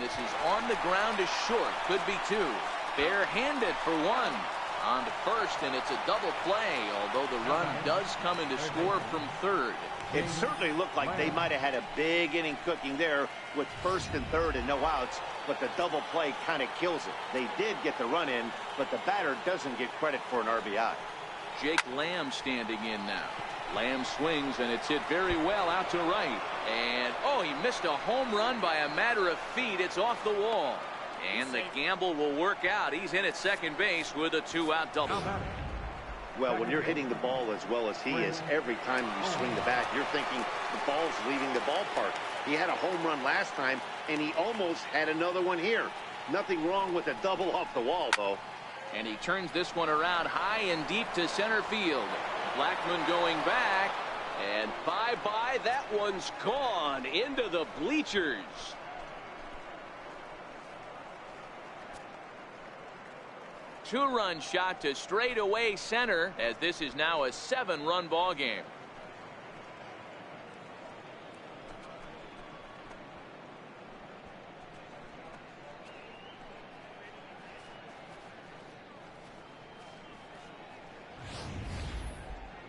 this is on the ground to short. Could be two. Barehanded for one. On to first, and it's a double play, although the run does come in to score from third. It certainly looked like they might have had a big inning cooking there with first and third and no outs, but the double play kind of kills it. They did get the run in, but the batter doesn't get credit for an RBI. Jake Lamb standing in now. Lamb swings, and it's hit very well out to right. And, oh, he missed a home run by a matter of feet. It's off the wall. And the gamble will work out. He's in at second base with a two-out double. Well, when you're hitting the ball as well as he is, every time you swing the bat, you're thinking the ball's leaving the ballpark. He had a home run last time, and he almost had another one here. Nothing wrong with a double off the wall, though. And he turns this one around high and deep to center field. Blackmon going back, and bye-bye, that one's gone into the bleachers. Two-run shot to straightaway center, as this is now a 7-run ball game.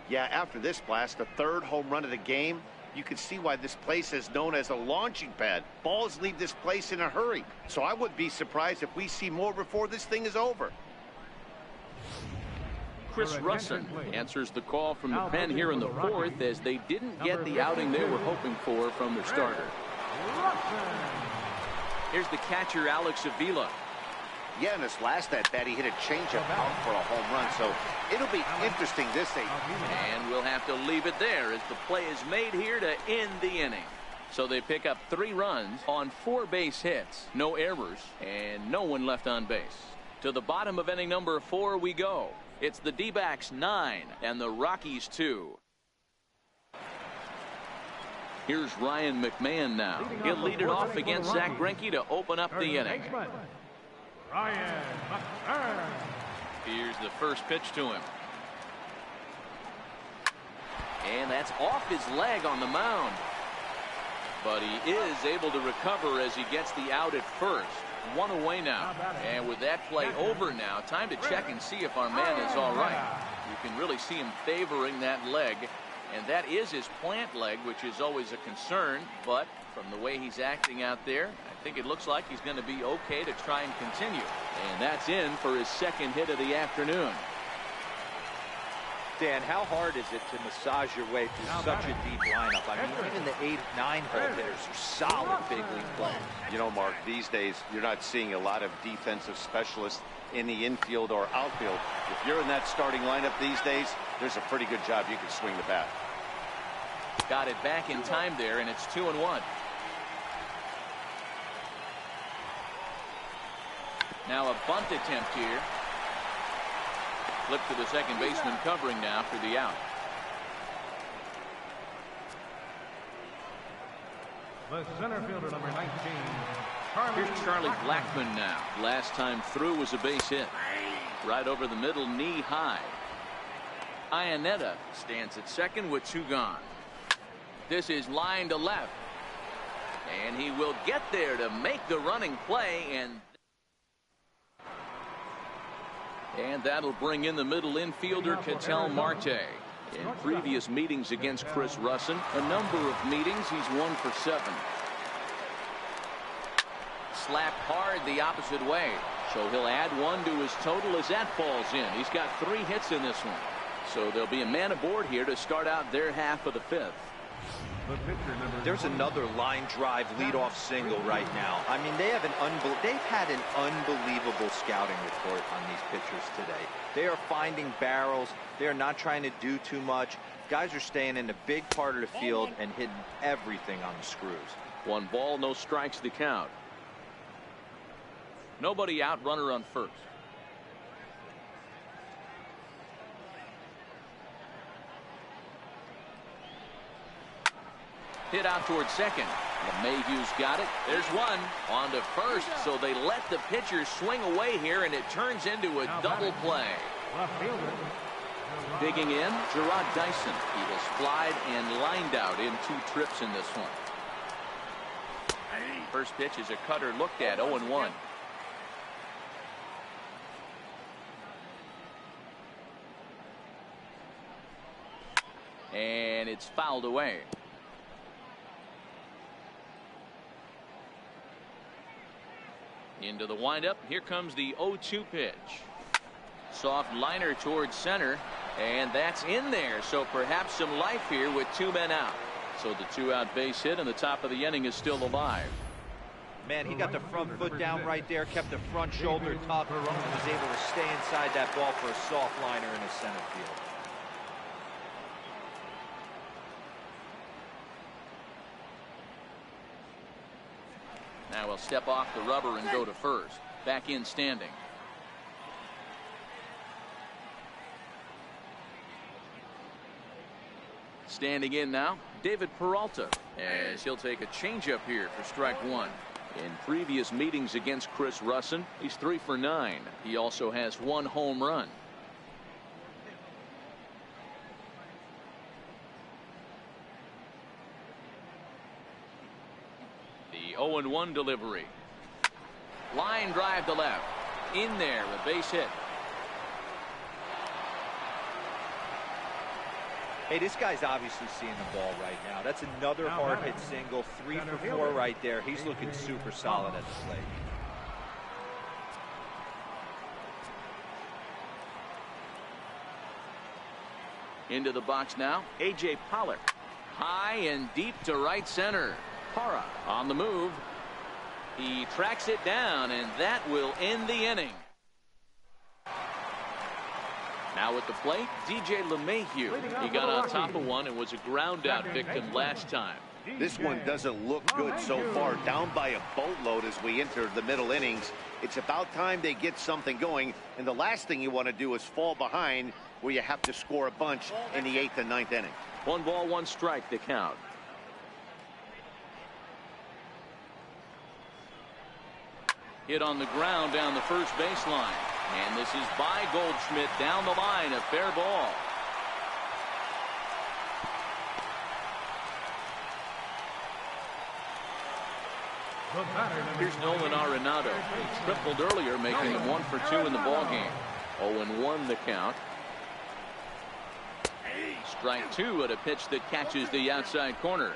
Yeah, after this blast, the third home run of the game, you can see why this place is known as a launching pad. Balls leave this place in a hurry. So I wouldn't be surprised if we see more before this thing is over. Chris Russin answers the call from the pen here in the fourth, as they didn't get the outing they were hoping for from their starter. Here's the catcher, Alex Avila. Yeah, in his last at-bat, he hit a changeup out for a home run, so it'll be interesting this inning. And we'll have to leave it there as the play is made here to end the inning. So they pick up 3 runs on 4 base hits, no errors, and no one left on base. To the bottom of inning number 4 we go. It's the D-backs 9 and the Rockies 2. Here's Ryan McMahon now. He'll lead it off against Zach Greinke to open up the inning. Ryan McMahon. Here's the first pitch to him. And that's off his leg on the mound. But he is able to recover as he gets the out at first. 1 away now. And with that play over now, time to check and see if our man is all right. You can really see him favoring that leg. And that is his plant leg, which is always a concern. But from the way he's acting out there, I think it looks like he's going to be okay to try and continue. And that's in for his second hit of the afternoon. Dan, how hard is it to massage your way through such a deep lineup? I mean, even the 8-9 hole hitters are solid big league players. You know, Mark, these days you're not seeing a lot of defensive specialists in the infield or outfield. If you're in that starting lineup these days, there's a pretty good job you can swing the bat. Got it back in time there, and it's 2-1. Now a bunt attempt here. Flip to the second baseman covering now for the out. The center fielder, number 19. Here's Charlie Blackmon now. Last time through was a base hit. Right over the middle, knee high. Iannetta stands at second with 2 gone. This is line to left. And he will get there to make the running play, and that'll bring in the middle infielder, Ketel Marte. In previous meetings against Chris Russin, a number of meetings, he's 1 for 7. Slapped hard the opposite way. So he'll add 1 to his total as that falls in. He's got 3 hits in this one. So there'll be a man aboard here to start out their half of the 5th. There's another line drive leadoff single right now. I mean, they've had an unbelievable scouting report on these pitchers today. They are finding barrels. They are not trying to do too much. Guys are staying in the big part of the field and hitting everything on the screws. 1 ball, no strikes to count. Nobody out, runner on first. Hit out towards second. LeMahieu's got it. There's 1 on to first. So they let the pitcher swing away here, and it turns into a double play. Digging in, Gerard Dyson. He has flied and lined out in 2 trips in this one. First pitch is a cutter looked at, 0-1. And it's fouled away. Into the windup. Here comes the 0-2 pitch. Soft liner towards center. And that's in there. So perhaps some life here with 2 men out. So the 2-out base hit and the top of the inning is still alive. Man, he got the front foot down right there, kept the front shoulder tucked, and was able to stay inside that ball for a soft liner in the center field. Now we'll step off the rubber and go to first. Back in standing. Standing in now, David Peralta, as he'll take a changeup here for strike 1. In previous meetings against Chris Russin, he's 3 for 9. He also has 1 home run. The 0-1 delivery. Line drive to left. In there, a base hit. Hey, this guy's obviously seeing the ball right now. That's another hard hit single. 3 for 4 right there. He's looking super solid at the plate. Into the box now, A.J. Pollock. High and deep to right center. Parra on the move. He tracks it down, and that will end the inning. Now at the plate, DJ LeMahieu. He got on top of one and was a ground out victim last time. This one doesn't look good so far. Down by a boatload as we enter the middle innings. It's about time they get something going. And the last thing you want to do is fall behind where you have to score a bunch in the 8th and 9th inning. 1 ball, 1 strike to count. Hit on the ground down the first baseline. And this is by Goldschmidt down the line, a fair ball. Here's Nolan Arenado. He tripled earlier, making him 1 for 2 in the ballgame. 0-1 the count. Strike 2 at a pitch that catches the outside corner.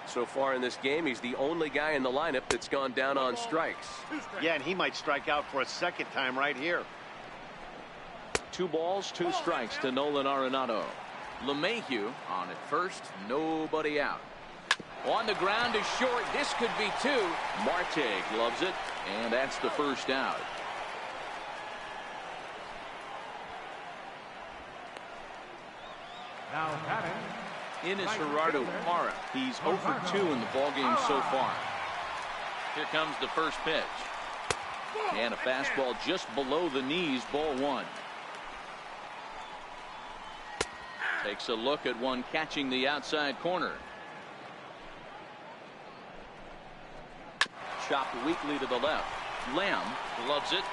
So far in this game, he's the only guy in the lineup that's gone down on strikes. Yeah, and he might strike out for a second time right here. 2 balls, 2 strikes to Nolan Arenado. LeMahieu on at first, nobody out. On the ground is short. This could be 2. Marte gloves it, and that's the first out. Now batting. In is Gerardo Parra. He's 0 for 2 in the ballgame so far. Here comes the first pitch. And a fastball just below the knees, ball 1. Takes a look at one catching the outside corner. Chopped weakly to the left. Lamb gloves it.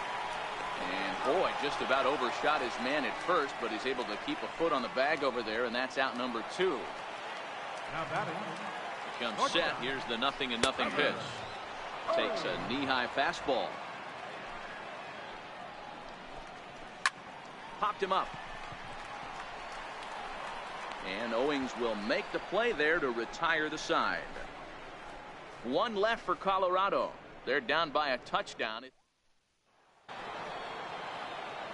And boy, just about overshot his man at first, but he's able to keep a foot on the bag over there, and that's out number 2. Now batting. He comes set. Here's the 0-0 pitch. Takes a knee-high fastball. Popped him up. And Owings will make the play there to retire the side. 1 left for Colorado. They're down by a touchdown.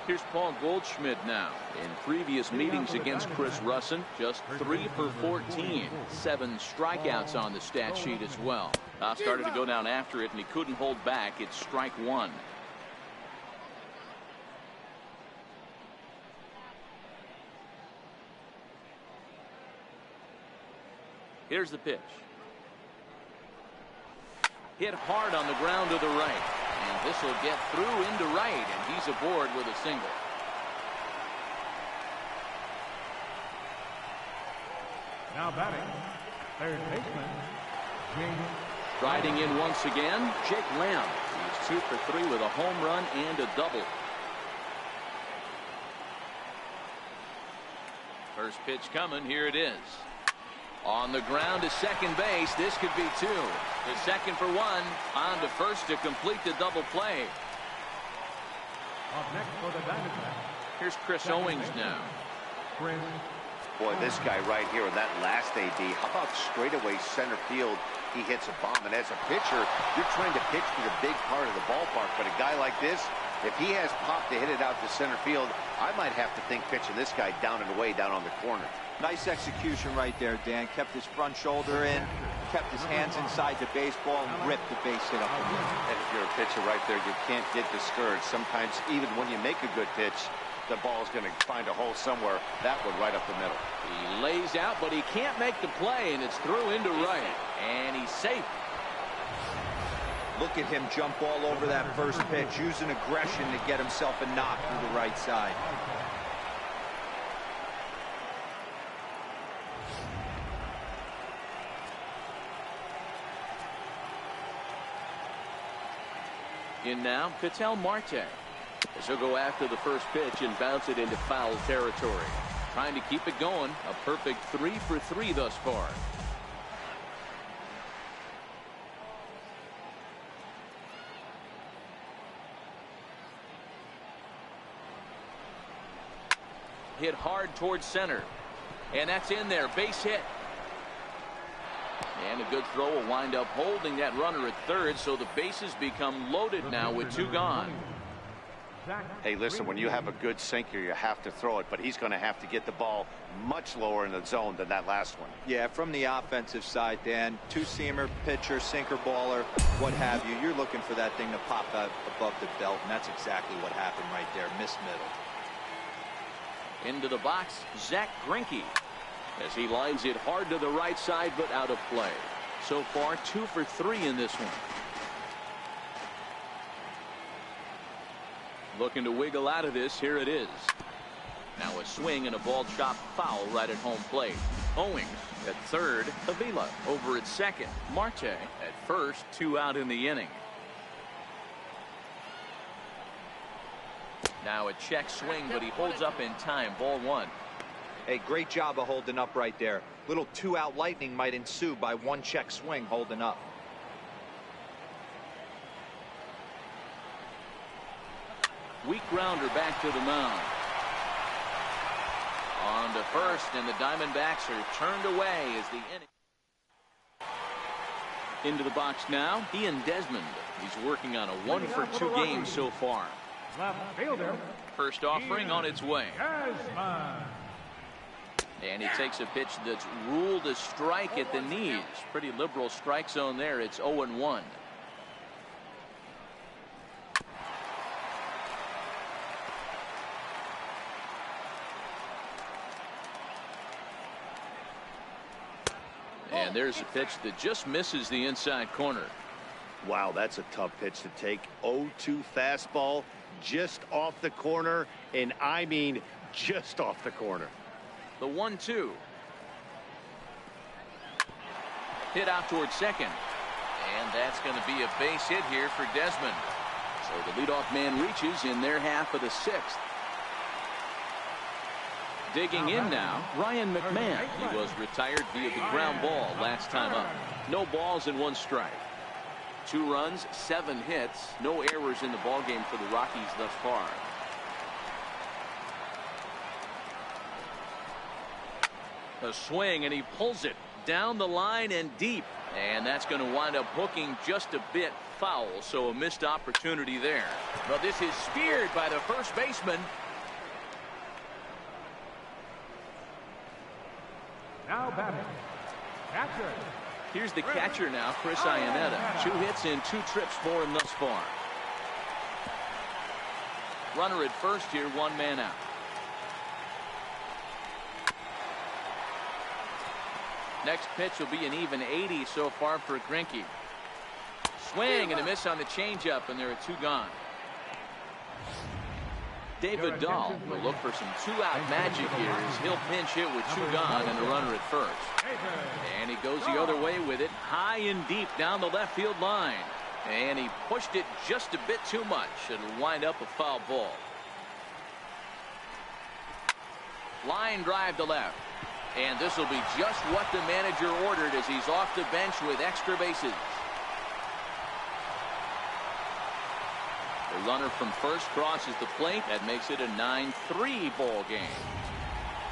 Here's Paul Goldschmidt now. In previous meetings against Chris Russin, just 3 for 14. 7 strikeouts on the stat sheet as well. Started to go down after it, and he couldn't hold back. It's strike 1. Here's the pitch. Hit hard on the ground to the right. And this will get through into right, and he's aboard with a single. Now batting. Third baseman. James. Riding in once again, Jake Lamb. He's 2 for 3 with a home run and a double. First pitch coming. Here it is. On the ground to second base. This could be two. The second for one. On to first to complete the double play. Up next for the Diamondbacks. Here's Chris Owings now. Chris. Boy, this guy right here, that last AB, how about straightaway center field? He hits a bomb, and as a pitcher, you're trying to pitch to the big part of the ballpark, but a guy like this, if he has pop to hit it out to center field, I might have to think pitching this guy down and away down on the corner. Nice execution right there, Dan. Kept his front shoulder in, kept his hands inside the baseball, and ripped the base hit up the middle. And if you're a pitcher right there, you can't get discouraged. Sometimes, even when you make a good pitch, the ball's going to find a hole somewhere. That one right up the middle. He lays out, but he can't make the play, and it's through into right. And he's safe. Look at him jump all over that first pitch, using aggression to get himself a knock through the right side. In now, Ketel Marte. As he'll go after the first pitch and bounce it into foul territory. Trying to keep it going. A perfect 3 for 3 thus far. Hit hard towards center. And that's in there. Base hit. And a good throw will wind up holding that runner at third, so the bases become loaded now with 2 gone. Hey, listen, when you have a good sinker, you have to throw it, but he's going to have to get the ball much lower in the zone than that last one. Yeah, from the offensive side, Dan, two-seamer, pitcher, sinker baller, what have you, you're looking for that thing to pop out above the belt, and that's exactly what happened right there. Missed middle. Into the box, Zach Greinke, as he lines it hard to the right side, but out of play. So far, 2 for 3 in this one. Looking to wiggle out of this. Here it is. Now a swing and a ball chopped foul right at home plate. Owings at third. Avila over at second. Marte at first. 2 out in the inning. Now a check swing, but he holds up in time. Ball 1. Hey, great job of holding up right there. Little 2-out lightning might ensue by 1 check swing holding up. Weak grounder back to the mound. On to first, and the Diamondbacks are turned away as the inning. Into the box now, Ian Desmond. He's working on a 1 for 2 game so far. Left fielder. First offering on its way. Desmond. And he takes a pitch that's ruled a strike at the knees. Pretty liberal strike zone there. It's 0-1. And there's a pitch that just misses the inside corner. Wow, that's a tough pitch to take. 0-2 fastball just off the corner, and I mean just off the corner. The 1-2. Hit out towards second. And that's going to be a base hit here for Desmond. So the leadoff man reaches in their half of the 6th. Digging in now, Ryan McMahon. He was retired via the ground ball last time up. No balls and 1 strike. 2 runs, 7 hits. No errors in the ballgame for the Rockies thus far. A swing, and he pulls it down the line and deep. And that's going to wind up hooking just a bit foul, so a missed opportunity there. But this is speared by the first baseman. Now batting. Catcher. Here's the catcher now, Chris Iannetta. 2 hits and 2 trips for him thus far. Runner at first here, 1 man out. Next pitch will be an even 80 so far for Greinke. Swing and a miss on the changeup, and there are 2 gone. David Dahl will look for some 2-out magic here as he'll pinch hit with 2 gone and a runner at first. And he goes the other way with it, high and deep down the left field line. And he pushed it just a bit too much. It'll wind up a foul ball. Line drive to left. And this will be just what the manager ordered as he's off the bench with extra bases. The runner from first crosses the plate. That makes it a 9-3 ball game.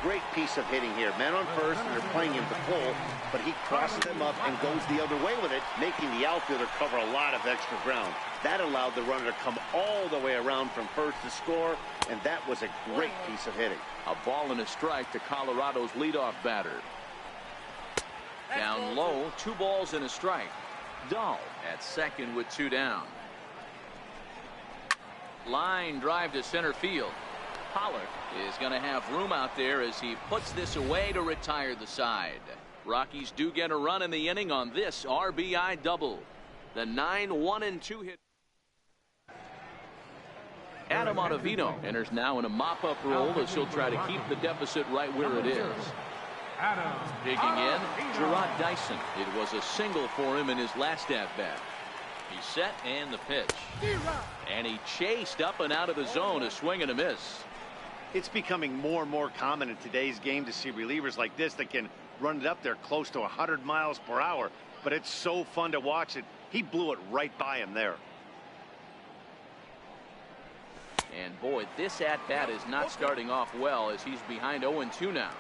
Great piece of hitting here. Men on first, and they're playing him to pull, but he crosses them up and goes the other way with it, making the outfielder cover a lot of extra ground. That allowed the runner to come all the way around from first to score, and that was a great piece of hitting. A ball and a strike to Colorado's leadoff batter. Down low, 2 balls and a strike. Dahl at second with 2 down. Line drive to center field. Pollard is going to have room out there as he puts this away to retire the side. Rockies do get a run in the inning on this RBI double. The 9-1-2 hit. Adam Ottavino enters now in a mop-up role as he'll try to keep the deficit right where it is. Digging in, Gerard Dyson. It was a single for him in his last at-bat. He's set and the pitch. And he chased up and out of the zone, a swing and a miss. It's becoming more and more common in today's game to see relievers like this that can run it up there close to 100 miles per hour. But it's so fun to watch it. He blew it right by him there. And boy, this at-bat is not starting off well as he's behind 0-2 now.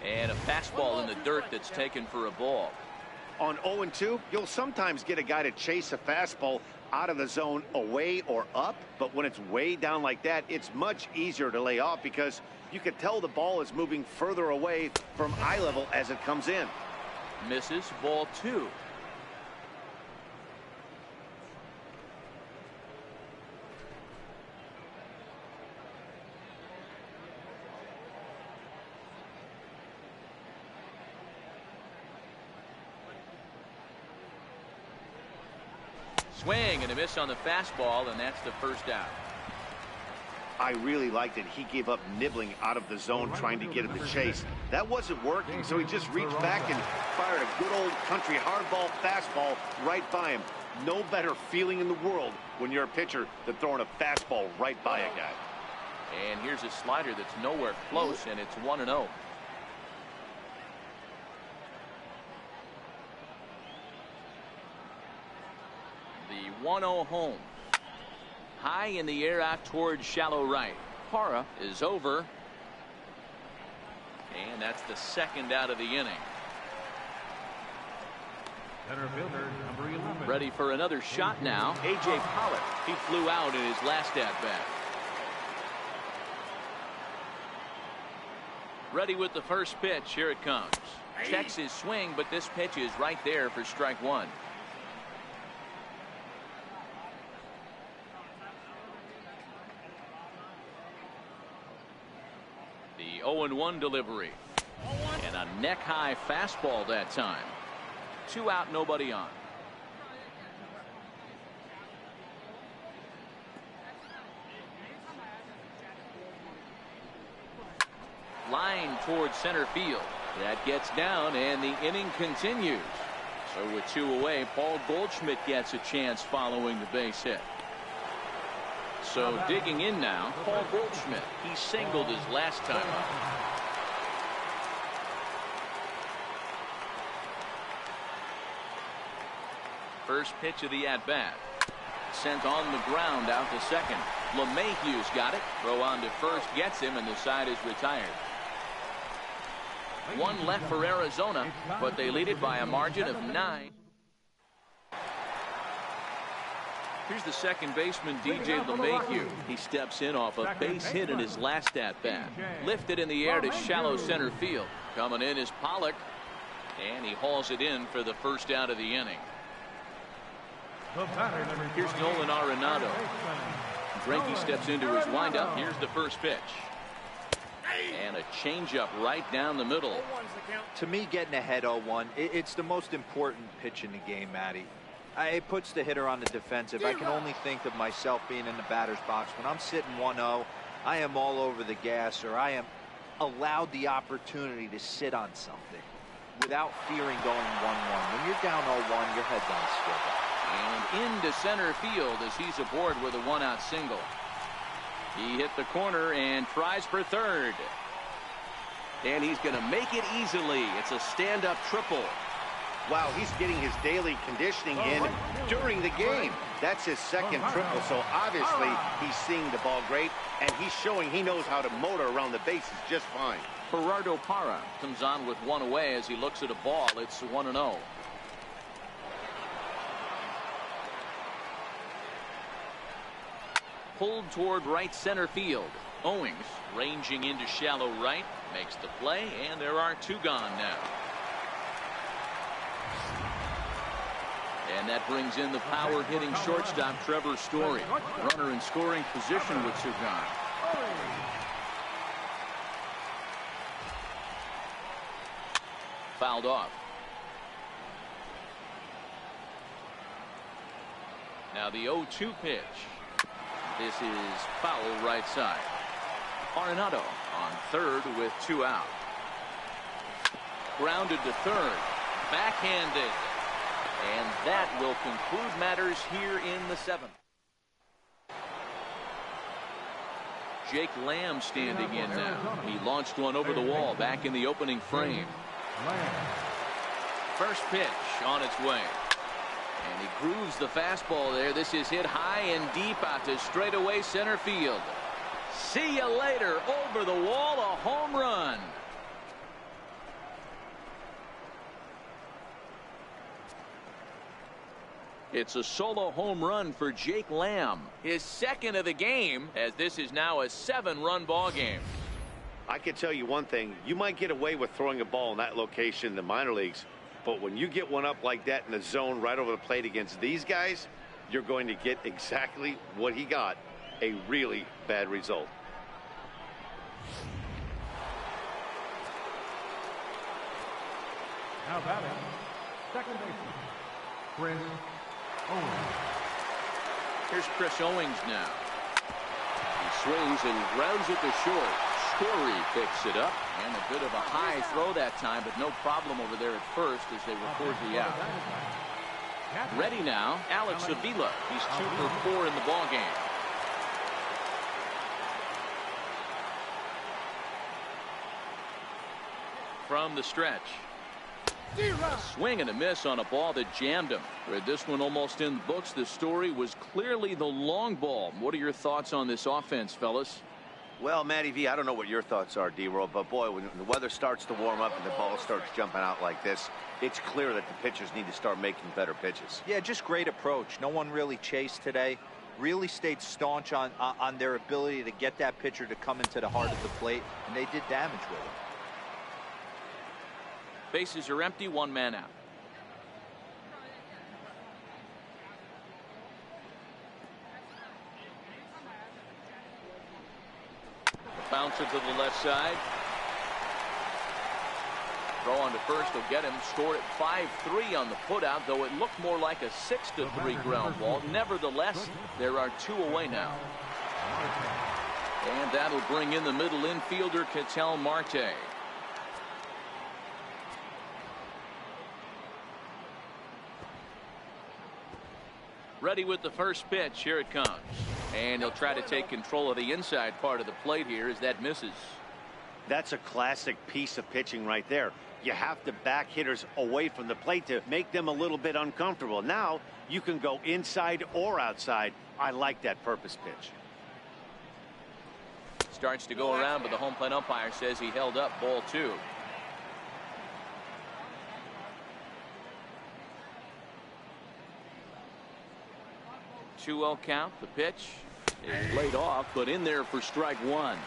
And a fastball in the dirt that's taken for a ball. On 0-2, you'll sometimes get a guy to chase a fastball out of the zone away or up, but when it's way down like that, it's much easier to lay off because you can tell the ball is moving further away from eye level as it comes in. Misses, ball 2. Swing and a miss on the fastball, and that's the first out. I really liked it. He gave up nibbling out of the zone trying to get him to chase. That wasn't working, so he just reached back and fired a good old country hardball fastball right by him. No better feeling in the world when you're a pitcher than throwing a fastball right by a guy. And here's a slider that's nowhere close, and it's 1-0. The 1-0 home. High in the air out towards shallow right. Parra is over. And that's the second out of the inning. Center fielder, number 11. Ready for another shot now. A.J. Pollock. He flew out in his last at-bat. Ready with the first pitch. Here it comes. Checks his swing, but this pitch is right there for strike 1. The 0-1 delivery. And a neck-high fastball that time. 2 out, nobody on. Line towards center field. That gets down, and the inning continues. So with 2 away, Paul Goldschmidt gets a chance following the base hit. So digging in now, Paul Goldschmidt. He singled his last time up. First pitch of the at-bat. Sent on the ground out to second. LeMahieu's got it. Throw on to first gets him, and the side is retired. 1 left for Arizona, but they lead it by a margin of 9. Here's the second baseman, DJ LeMahieu. He steps in off a base hit in his last at-bat. Lifted in the air to shallow center field. Coming in is Pollock, and he hauls it in for the first out of the inning. Here's Nolan Arenado. Greinke steps into his windup. Here's the first pitch. And a changeup right down the middle. To me, getting ahead 0-1, it's the most important pitch in the game, Matty. It puts the hitter on the defensive. I can only think of myself being in the batter's box. When I'm sitting 1-0, I am all over the gas, or I am allowed the opportunity to sit on something without fearing going 1-1. When you're down 0-1, your head's on a swivel. And into center field as he's aboard with a one-out single. He hit the corner and tries for third. And he's going to make it easily. It's a stand-up triple. Wow, he's getting his daily conditioning in during the game. That's his second triple, so obviously he's seeing the ball great, and he's showing he knows how to motor around the bases just fine. Gerardo Parra comes on with one away as he looks at a ball. It's 1-0. Pulled toward right center field. Owings ranging into shallow right, makes the play, and there are two gone now. And that brings in the power-hitting shortstop Trevor Story. Runner in scoring position with two gone. Fouled off. Now the 0-2 pitch. This is foul right side. Arenado on third with two out. Grounded to third. Backhanded. And that will conclude matters here in the seventh. Jake Lamb standing in now. He launched one over the wall back in the opening frame. First pitch on its way. And he grooves the fastball there. This is hit high and deep out to straightaway center field. See you later. Over the wall, a home run. It's a solo home run for Jake Lamb. His second of the game, as this is now a 7-run ball game. I can tell you one thing. You might get away with throwing a ball in that location in the minor leagues, but when you get one up like that in the zone right over the plate against these guys, you're going to get exactly what he got, a really bad result. Now batting, second baseman, Chris Owings. Here's Chris Owings now. He swings and grounds it to short. Story picks it up, and a bit of a high throw that time, but no problem over there at first as they record the out. Ready now, Alex Avila. He's 2 for 4 in the ball game. From the stretch. A swing and a miss on a ball that jammed him. With this one almost in the books, the story was clearly the long ball. What are your thoughts on this offense, fellas? Well, Matty V, I don't know what your thoughts are, D-Roll, but boy, when the weather starts to warm up and the ball starts jumping out like this, it's clear that the pitchers need to start making better pitches. Yeah, just great approach. No one really chased today. Really stayed staunch on their ability to get that pitcher to come into the heart of the plate, and they did damage with it. Bases are empty, one man out. Bouncer to the left side. Throw on to first will get him. Score at 5-3 on the putout, though it looked more like a 6-3 ground ball. Nevertheless, there are 2 away now. And that'll bring in the middle infielder, Ketel Marte. Ready with the first pitch. Here it comes. And he'll try to take control of the inside part of the plate here as that misses. That's a classic piece of pitching right there. You have to back hitters away from the plate to make them a little bit uncomfortable. Now you can go inside or outside. I like that purpose pitch. Starts to go around, but the home plate umpire says he held up. Ball 2. 2-0 count. The pitch is laid off, but in there for strike 1.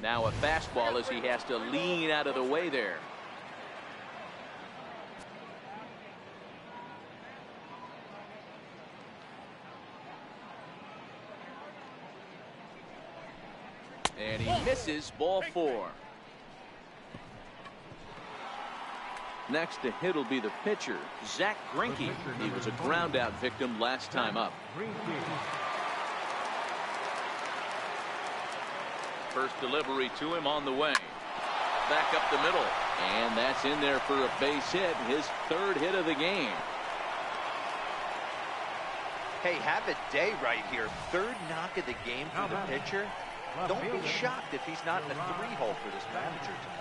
Now a fastball as he has to lean out of the way there. And he misses. Ball 4. next to hit will be the pitcher, Zach Greinke. He was a ground out victim last time up. First delivery to him on the way. Back up the middle. And that's in there for a base hit. His third hit of the game. Hey, have a day right here. Third knock of the game for the pitcher. Don't be shocked if he's not in the 3-hole for this manager tonight.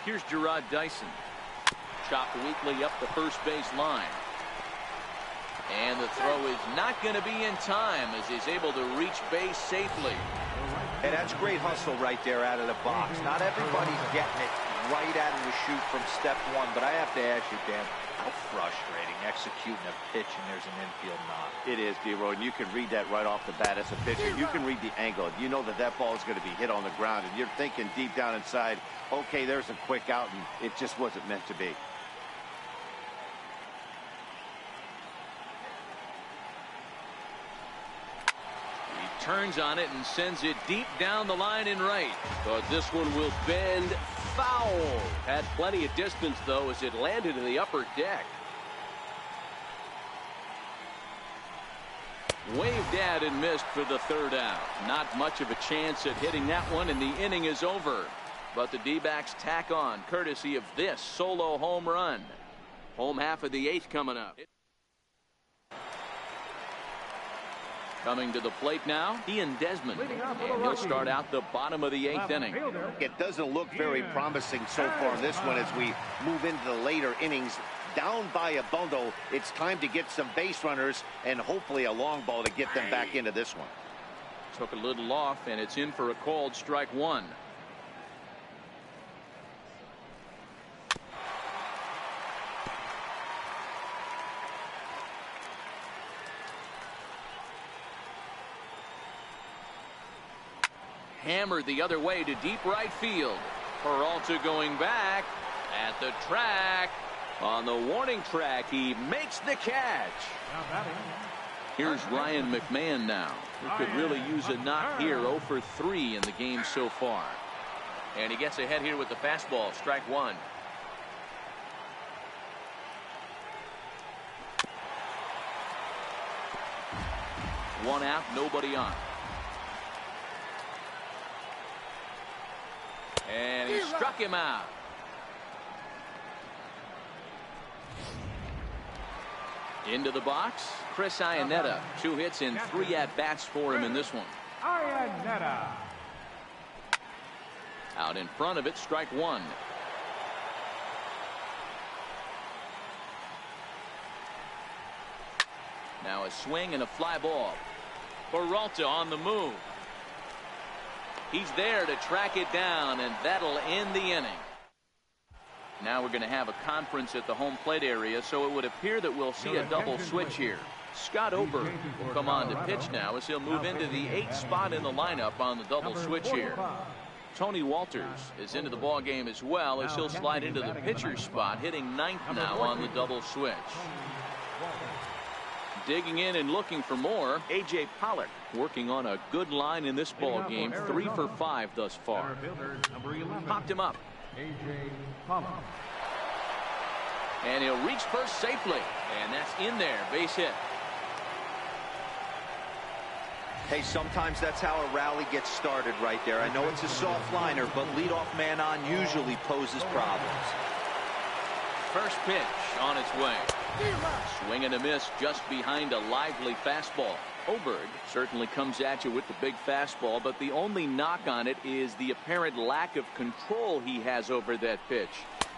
Here's Gerard Dyson. Chopped weakly up the first base line. And the throw is not going to be in time as he's able to reach base safely. Hey, that's great hustle right there out of the box. Not everybody's getting it right out of the chute from step one, but I have to ask you, Dan, how frustrating executing a pitch and there's an infield knock. It is, D-Roy, and you can read that right off the bat as a pitcher. You can read the angle. You know that that ball is going to be hit on the ground, and you're thinking deep down inside, okay, there's a quick out, and it just wasn't meant to be. Turns on it and sends it deep down the line in right. But this one will bend foul. Had plenty of distance, though, as it landed in the upper deck. Waved at and missed for the third out. Not much of a chance at hitting that one, and the inning is over. But the D-backs tack on, courtesy of this solo home run. Home half of the 8th coming up. Coming to the plate now, Ian Desmond, and he'll start out the bottom of the 8th inning. It doesn't look very promising so far in this one as we move into the later innings. Down by a bundle, it's time to get some base runners and hopefully a long ball to get them back into this one. Took a little off, and it's in for a called strike one. Hammered the other way to deep right field. Peralta going back at the track. On the warning track, he makes the catch. Here's Ryan McMahon now, who could really use a knock here. 0 for 3 in the game so far. And he gets ahead here with the fastball. Strike one. One out, nobody on. And he struck him out. Into the box, Chris Iannetta. 2 hits and 3 at-bats for him in this one. Iannetta. Out in front of it, strike one. Now a swing and a fly ball. Peralta on the move. He's there to track it down, and that'll end the inning. Now we're going to have a conference at the home plate area, so it would appear that we'll see a double switch here. Scott Oberg will come on to pitch now as he'll move into the 8th spot in the lineup on the double switch here. Tony Walters is into the ball game as well as he'll slide into the pitcher's spot, hitting 9th now on the double switch. Digging in and looking for more, A.J. Pollock working on a good line in this ball game. 3 for 5 thus far. Popped him up. A.J. Pollock. And he'll reach first safely. And that's in there. Base hit. Hey, sometimes that's how a rally gets started right there. I know it's a soft liner, but leadoff man on usually poses problems. First pitch on its way. Swing and a miss just behind a lively fastball. Oberg certainly comes at you with the big fastball, but the only knock on it is the apparent lack of control he has over that pitch.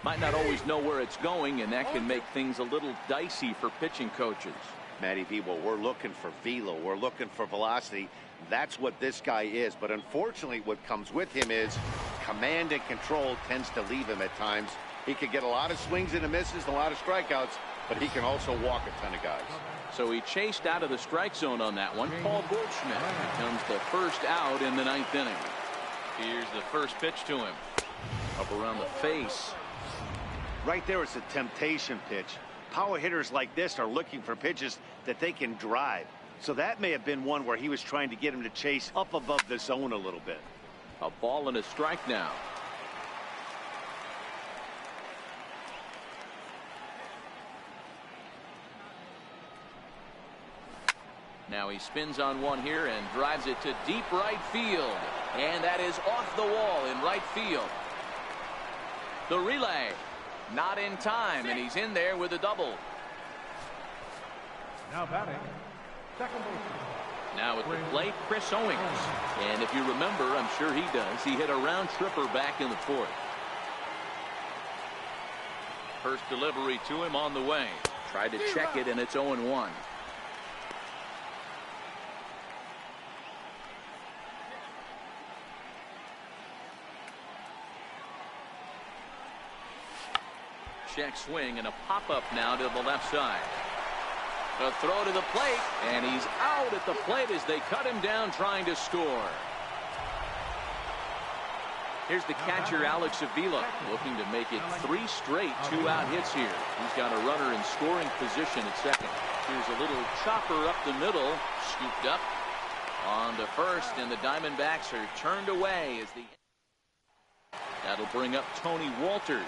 Might not always know where it's going, and that can make things a little dicey for pitching coaches. Matty V, well, we're looking for velo. We're looking for velocity. That's what this guy is. But unfortunately, what comes with him is command and control tends to leave him at times. He could get a lot of swings and misses and a lot of strikeouts, but he can also walk a ton of guys. So he chased out of the strike zone on that one. Paul Goldschmidt becomes the first out in the 9th inning. Here's the first pitch to him. Up around the face. Right there, it's a temptation pitch. Power hitters like this are looking for pitches that they can drive. So that may have been one where he was trying to get him to chase up above the zone a little bit. A ball and a strike now. Now he spins on one here and drives it to deep right field. And that is off the wall in right field. The relay. Not in time, and he's in there with a double. Now batting, second baseman. Now at the plate, Chris Owings. And if you remember, I'm sure he does, he hit a round tripper back in the fourth. First delivery to him on the way. Tried to check it, and it's 0-1. Check swing and a pop-up now to the left side. A throw to the plate, and he's out at the plate as they cut him down trying to score. Here's the catcher, Alex Avila, looking to make it 3 straight 2-out hits here. He's got a runner in scoring position at second. Here's a little chopper up the middle, scooped up on to first, and the Diamondbacks are turned away as the... That'll bring up Tony Walters,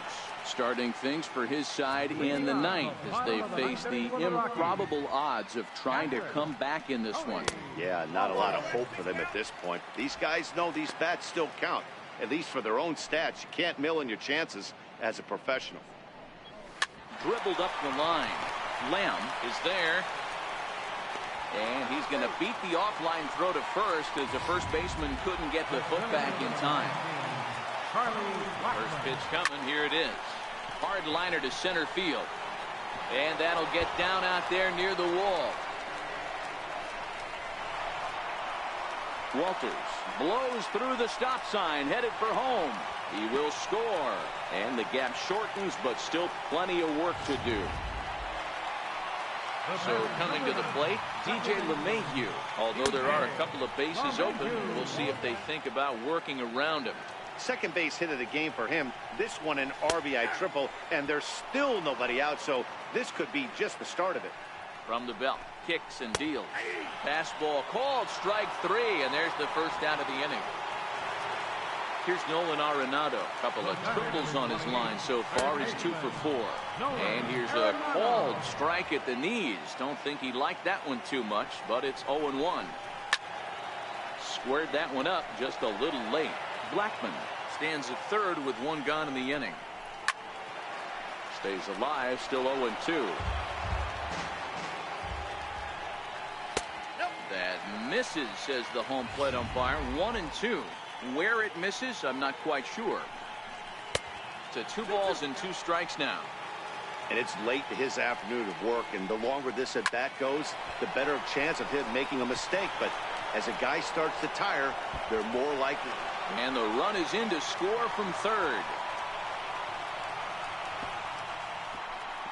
starting things for his side in the ninth as they face the improbable odds of trying to come back in this one. Yeah, not a lot of hope for them at this point. These guys know these bats still count, at least for their own stats. You can't mill in your chances as a professional. Dribbled up the line. Lamb is there. And he's going to beat the offline throw to first as the first baseman couldn't get the foot back in time. First pitch coming. Here it is. Hard liner to center field. And that'll get down out there near the wall. Walters blows through the stop sign, headed for home. He will score. And the gap shortens, but still plenty of work to do. So coming to the plate, DJ LeMahieu. Although there are a couple of bases open, we'll see if they think about working around him. Second base hit of the game for him. This one an RBI triple, and there's still nobody out, so this could be just the start of it. From the belt, kicks and deals. Fastball called, strike 3, and there's the first out of the inning. Here's Nolan Arenado. A couple of triples on his line so far. He's 2 for 4. And here's a called strike at the knees. Don't think he liked that one too much, but it's 0-1. Squared that one up just a little late. Blackman stands at third with 1 gone in the inning. Stays alive, still 0-2. That misses, says the home plate umpire. 1-2. Where it misses, I'm not quite sure. To 2 balls and 2 strikes now. And it's late to his afternoon of work, and the longer this at bat goes, the better chance of him making a mistake. But as a guy starts to tire, they're more likely. And the run is in to score from third.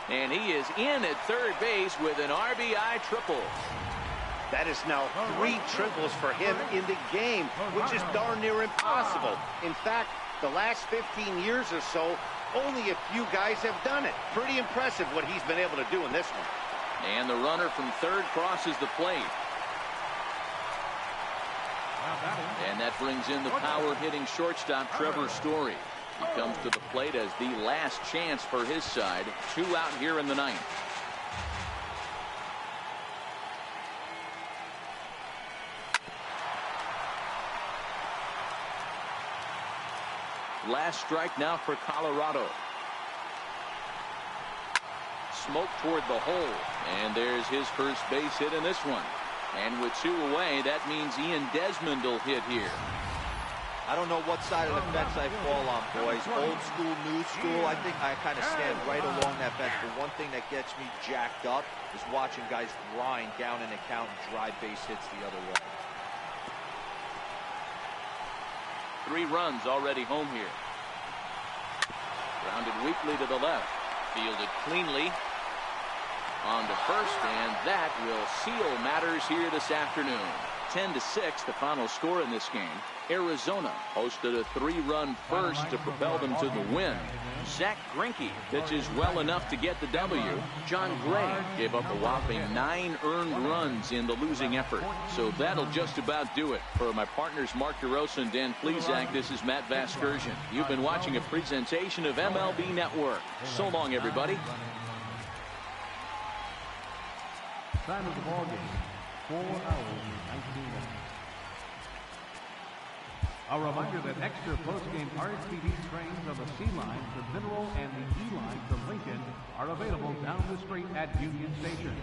And he is in at third base with an RBI triple. That is now 3 triples for him in the game, which is darn near impossible. In fact, the last 15 years or so, only a few guys have done it. Pretty impressive what he's been able to do in this one. And the runner from third crosses the plate. And that brings in the power-hitting shortstop, Trevor Story. He comes to the plate as the last chance for his side. 2 out here in the ninth. Last strike now for Colorado. Smoke toward the hole. And there's his first base hit in this one. And with 2 away, that means Ian Desmond will hit here. I don't know what side of the fence I fall on, boys. Old school, new school. I think I kind of stand right along that fence. But one thing that gets me jacked up is watching guys grind down an account and drive base hits the other way. 3 runs already home here. Grounded weakly to the left. Fielded cleanly. On to first, and that will seal matters here this afternoon. 10-6, the final score in this game. Arizona hosted a 3-run first to propel them to the win. Zach Greinke pitches well enough to get the W. John Gray gave up a whopping 9 earned runs in the losing effort. So that'll just about do it. For my partners Mark DeRosa and Dan Plesac, this is Matt Vasgersian. You've been watching a presentation of MLB Network. So long, everybody. Time of the ball game, 4 hours and 19 minutes. A reminder that extra post-game RSPD trains on the C line to Mineral and the E line to Lincoln are available down the street at Union Station.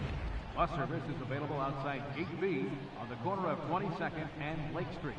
Bus service is available outside Gate B on the corner of 22nd and Lake Street.